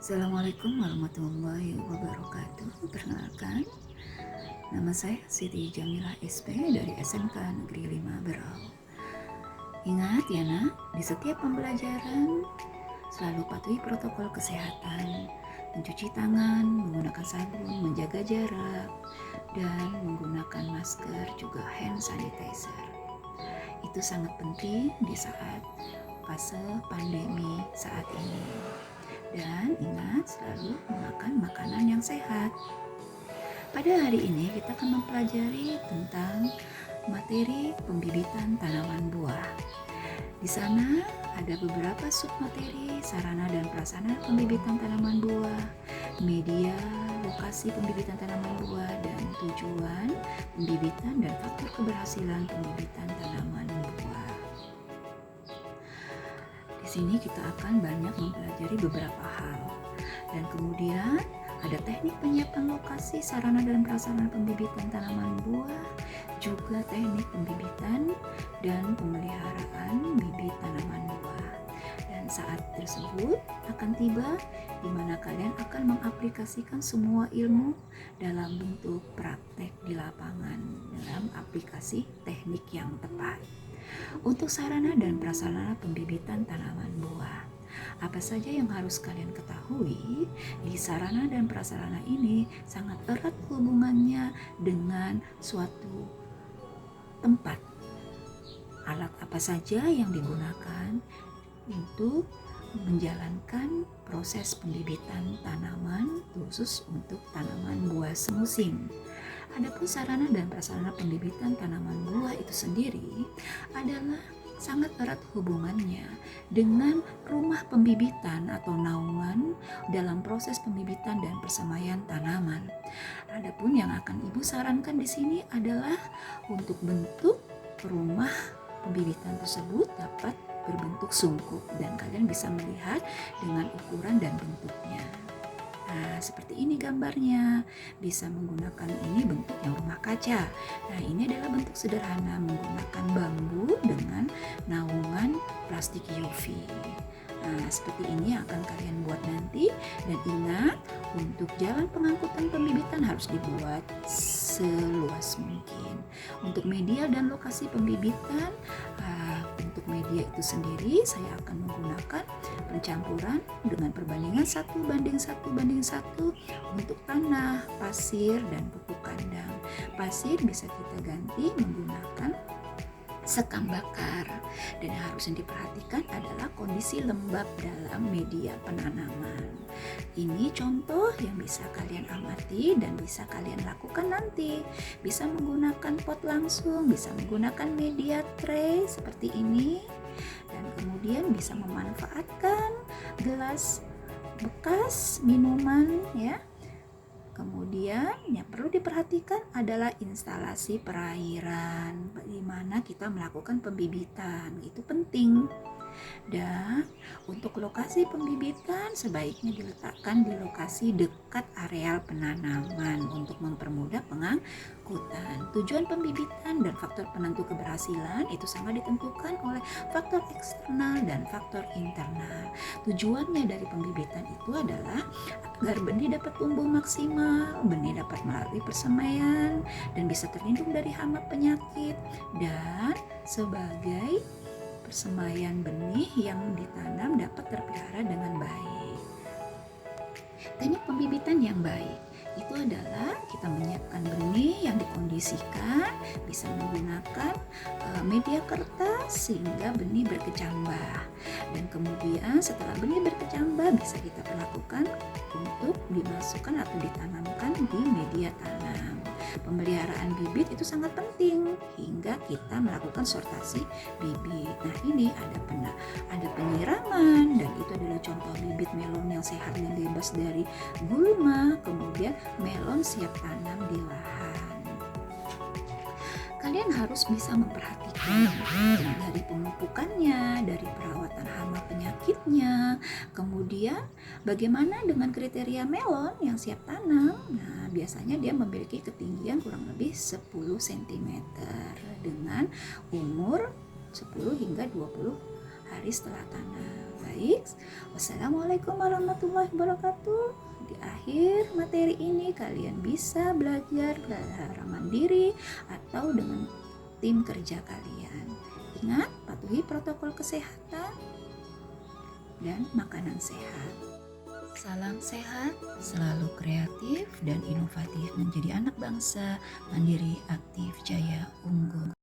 Assalamualaikum warahmatullahi wabarakatuh. Perkenalkan, nama saya Siti Jamilah SP dari SMK Negeri 5 Berau. Ingat ya nak, di setiap pembelajaran selalu patuhi protokol kesehatan, mencuci tangan, menggunakan sabun, menjaga jarak, dan menggunakan masker juga hand sanitizer. Itu sangat penting di saat fase pandemi saat ini. Dan ingat selalu memakan makanan yang sehat. Pada hari ini kita akan mempelajari tentang materi pembibitan tanaman buah. Di sana ada beberapa submateri sarana dan prasarana pembibitan tanaman buah, media, lokasi pembibitan tanaman buah, dan tujuan pembibitan dan faktor keberhasilan pembibitan tanaman buah. Di sini kita akan banyak mempelajari beberapa hal, dan kemudian ada teknik penyiapan lokasi sarana dan prasarana pembibitan tanaman buah, juga teknik pembibitan dan pemeliharaan bibit tanaman buah. Dan saat tersebut akan tiba di mana kalian akan mengaplikasikan semua ilmu dalam bentuk praktek di lapangan dalam aplikasi teknik yang tepat. Untuk sarana dan prasarana pembibitan tanaman buah, apa saja yang harus kalian ketahui? Di sarana dan prasarana ini sangat erat hubungannya dengan suatu tempat. Alat apa saja yang digunakan untuk menjalankan proses pembibitan tanaman khusus untuk tanaman buah semusim. Adapun sarana dan prasarana pembibitan tanaman buah itu sendiri adalah sangat erat hubungannya dengan rumah pembibitan atau naungan dalam proses pembibitan dan persemaian tanaman. Adapun yang akan Ibu sarankan di sini adalah untuk bentuk rumah pembibitan tersebut dapat berbentuk sungkup dan kalian bisa melihat dengan ukuran dan bentuknya. Nah, seperti ini gambarnya. Bisa menggunakan ini bentuk yang rumah kaca. Nah, ini adalah bentuk sederhana menggunakan bambu dengan naungan plastik UV. Nah, seperti ini yang akan kalian buat nanti. Dan ingat, untuk jalan pengangkutan pembibitan harus dibuat seluas mungkin. Untuk media dan lokasi pembibitan, untuk media itu sendiri saya akan menggunakan pencampuran dengan perbandingan 1:1:1 untuk tanah, pasir, dan pupuk kandang. Pasir bisa kita ganti menggunakan sekam bakar, dan yang harus diperhatikan adalah kondisi lembab dalam media penanaman. Ini contoh yang bisa kalian amati dan bisa kalian lakukan nanti. Bisa menggunakan pot langsung, bisa menggunakan media tray seperti ini, dan kemudian bisa memanfaatkan gelas bekas minuman ya. Kemudian yang perlu diperhatikan adalah instalasi perairan, bagaimana kita melakukan pembibitan, itu penting. Dan untuk lokasi pembibitan sebaiknya diletakkan di lokasi dekat areal penanaman untuk mempermudah pengangkutan. Tujuan pembibitan dan faktor penentu keberhasilan itu sangat ditentukan oleh faktor eksternal dan faktor internal. Tujuannya dari pembibitan itu adalah agar benih dapat tumbuh maksimal, benih dapat melalui persemaian dan bisa terlindung dari hama penyakit, dan sebagai persemaian benih yang ditanam dapat terpelihara dengan baik. Teknik pembibitan yang baik itu adalah kita menyiapkan benih yang dikondisikan, bisa menggunakan media kertas sehingga benih berkecambah, dan kemudian setelah benih berkecambah bisa kita perlakukan untuk dimasukkan atau ditanamkan di media tanam. Pemeliharaan bibit itu sangat penting hingga kita melakukan sortasi bibit. Nah, ini ada penyiraman, dan itu adalah contoh bibit melon yang sehat dan bebas dari gulma. Kemudian melon siap tanam di lahan. Kalian harus bisa memperhatikan dari pemupukannya, dari perawatan hama penyakitnya, kemudian bagaimana dengan kriteria melon yang siap tanam. Nah, biasanya dia memiliki ketinggian kurang lebih 10 cm dengan umur 10 hingga 20 hari setelah tanam. Baik, wassalamualaikum warahmatullahi wabarakatuh. Di akhir materi ini kalian bisa belajar secara mandiri atau dengan tim kerja kalian. Ingat, patuhi protokol kesehatan dan makanan sehat. Salam sehat, selalu kreatif dan inovatif menjadi anak bangsa, mandiri, aktif, jaya, unggul.